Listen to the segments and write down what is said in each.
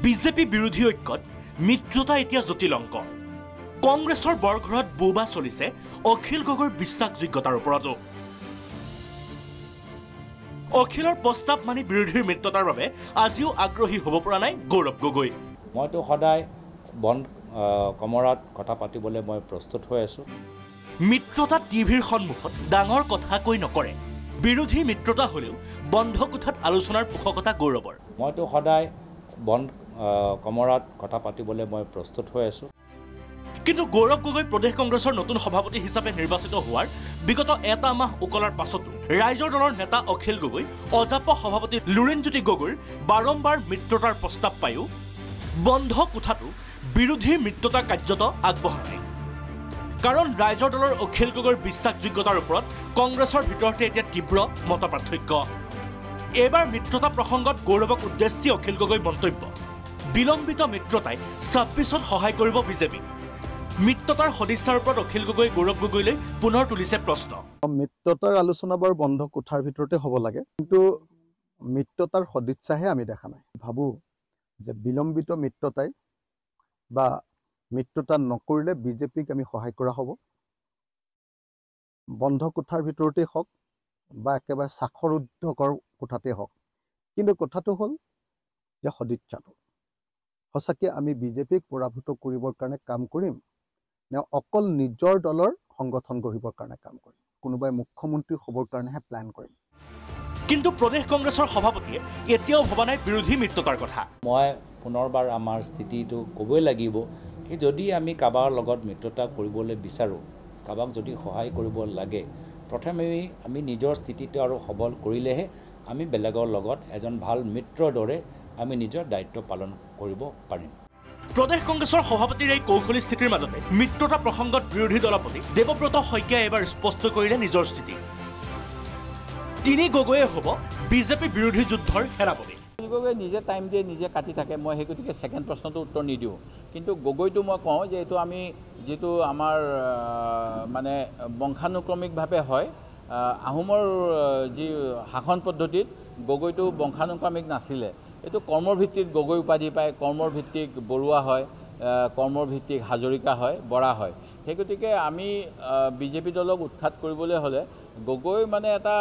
BJP বিৰোধী ঐক্যত মিত্ৰতা এতিয়া জটিল অংক কংগ্ৰেছৰ বৰঘৰত বোবা চলিছে অখিল গগৈৰ বিশ্বাসযোগ্যতাৰ ওপৰতো অখিলৰ প্ৰস্তাৱ মানি বিৰোধীৰ মিত্ৰতাৰ বাবে আজিও আগ্ৰহী হ'ব পৰা নাই গৌৰৱ গগৈ মইতো সদায় বন্ধ কমৰাত কথা পাতিবলৈ মই প্ৰস্তুত হৈ আছো মিত্ৰতা টিভিৰ সন্মুখত ডাঙৰ কথা কৈ নকৰে বিৰোধী মিত্ৰতা হলেও বন্ধ কোঠাত আলোচনাৰ পোষকতা গৌৰৱৰ মইতো সদায় বন্ধ কমৰাত কথা পাতিবলৈ মই প্ৰস্তুত হৈ আছো কিন্তু গৌৰৱ গগৈ প্ৰদেশ কংগ্ৰেছৰ নতুন সভাপতি হিচাপে নিৰ্বাচিত হোৱাৰ বিগত এটা মাহ উকলাৰ পাছতো ৰাইজৰ দলৰ নেতা অখিল গগৈ অজাপ সভাপতি লুৰিণজ্যোতি গগৈৰ বাৰম্বাৰ মিত্ৰতাৰ প্ৰস্তাৱ পায়ো বন্ধ কোঠাটো বিৰোধীৰ মিত্ৰতা কাৰ্যত আগবঢ়া নাই কাৰণ ৰাইজৰ দলৰ অখিল গগৈৰ বিশ্বাসযোগ্যতাৰ ওপৰত কংগ্ৰেছৰ ভিতৰতে এতিয়া তীব্ৰ মতপাৰ্থক্য এবাৰ মিত্ৰতা প্ৰসংগত গৌৰৱক উদ্দেশ্যি অখিল গগৈ মন্তব্য বিলম্বিত মিত্ৰতাই ২৬ত সহায় কৰিব বিজেপি মিত্ৰতাৰ সদিচ্ছাৰ ওপৰত অখিল গগৈ গৌৰৱ গগৈলৈ পুনৰ তুলিছে প্ৰশ্ন মিত্ৰতাৰ আলোচনা বৰ বন্ধ কোঠাৰ ভিতৰতে হ'ব লাগে কিন্তু মিত্ৰতাৰ সদিচ্ছাহে আমি দেখা নাই ভাবো যে বিলম্বিত মিত্ৰতাই বা মিত্ৰতা নকৰিলে বিজেপিক আমি সহায় কৰা হ'ব বন্ধ কোঠাৰ ভিতৰতে হওক বা একেবাৰে সাখৰ উদ্যোগৰ কোঠাতে হওক কিন্তু কথাটো হ'ল যে সদিচ্ছাটো সঁচাকৈ আমি বিজেপিক পৰাভূত কৰিবৰ কাৰণে কাম কৰিম নে অকল নিজৰ দলৰ সংগঠন গঢ়িবৰ কাৰণে কাম কৰিম কোনোবাই মুখ্যমন্ত্ৰী হ'বৰ কাৰণেহে প্লান কৰিম কিন্তু প্ৰদেশ কংগ্ৰেছৰ সভাপতিয়ে এতিয়াও ভবা নাই বিৰোধী মিত্ৰতাৰ কথা মই পুনৰবাৰ আমাৰ স্থিতিটো ক'বই লাগিব কি যদি আমি কাবাৰ লগত মিত্ৰতা কৰিবলৈ বিচাৰো কাবাক যদি সহায় কৰিব লাগে প্ৰথমে আমি নিজৰ স্থিতিটো আৰু সবল কৰিলেহে আমি বেলেগৰ লগত এজন ভাল মিত্ৰৰ দৰে আমি নিজৰ দায়িত্ব পালন কৰিব পাৰিম প্ৰদেশ কংগ্ৰেছৰ সভাপতিৰ এই কৌশলী স্থিতিৰ মাজতে মিত্ৰতা প্ৰসংগত বিৰোধী দলপতি দেৱব্ৰত শইকীয়াই এবাৰ স্পষ্ট কৰিলে নিজৰ স্থিতি তিনি গগৈয়ে হ'ব বিজেপি বিৰোধী যুদ্ধৰ সেনাপতি গগৈ নিজে টাইম দিয়ে নিজে কাটি থাকে মই সেই গতিকে ছেকেণ্ড প্ৰশ্নটো উত্তৰ নিদিওঁ কিন্তু গগৈটো মই কওঁ যে এইটো আমি যিটো আমাৰ মানে বংশানুক্ৰমিকভাৱে হয় আহোমৰ যি শাসন পদ্ধতিত গগৈটো বংশানুক্ৰমিক নাছিলে এইটো কৰ্মৰ ভিত্তিত গগৈ উপাধি পায় কৰ্মৰ ভিত্তিক বৰুৱা হয় কৰ্মৰ ভিত্তিক হাজৰিকা হয় বৰা হয় সেই গতিকে আমি বিজেপি দলক উৎখাত কৰিবলৈ হ'লে গগৈ মানে এটা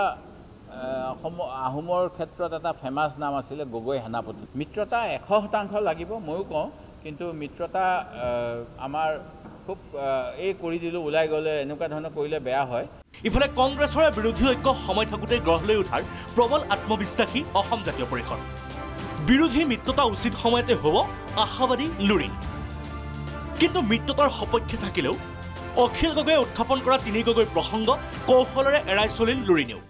আহোমৰ ক্ষেত্ৰত এটা ফেমাছ নাম আছিলে গগৈ সেনাপতি মিত্ৰতা ১০০% লাগিব ময়ো কওঁ কিন্তু মিত্ৰতা আমাৰ খুব এই কৰি দিলোঁ ওলাই গ'লে এনেকুৱা ধৰণৰ কৰিলে বেয়া হয় ইফালে কংগ্ৰেছৰ বিৰোধী ঐক্য সময় থাকোঁতে গঢ় লৈ উঠাৰ প্ৰবল আত্মবিশ্বাসী অসম জাতীয় পৰিষদ বিৰোধী মিত্ৰতা উচিত সময়তে হ'ব আশাবাদী লুৰিণ কিন্তু মিত্ৰতাৰ সপক্ষে থাকিলেও অখিল গগৈয়ে উত্থাপন কৰা তিনি গগৈৰ প্ৰসংগ কৌশলেৰে এৰাই চলিল লুৰিণেও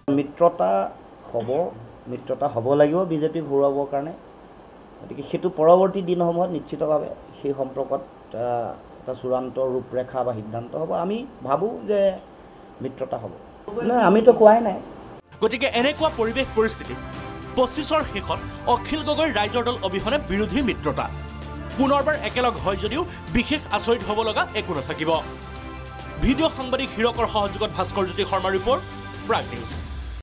মিত্ৰতা হ'ব লাগিব বিজেপিক ঘূৰাবৰ কাৰণে গতিকে সেইটো পৰৱৰ্তী দিনসমূহত নিশ্চিতভাৱে সেই সম্পৰ্কত এটা চূড়ান্ত ৰূপৰেখা বা সিদ্ধান্ত হ'ব আমি ভাবোঁ যে মিত্ৰতা হ'ব নাই আমিতো কোৱাই নাই গতিকে এনেকুৱা পৰিৱেশ পৰিস্থিতিত ২৫ৰ শেষত অখিল গগৈৰ ৰাইজৰ দল অবিহনে বিৰোধী মিত্ৰতা পুনৰবাৰ একেলগ হয় যদিও বিশেষ আচৰিত হ'ব লগা একো নাথাকিব ভিডিঅ' সাংবাদিক হীৰকৰ সহযোগত ভাস্কৰ জ্যোতি শৰ্মাৰ ৰিপৰ্ট প্ৰাগ নিউজ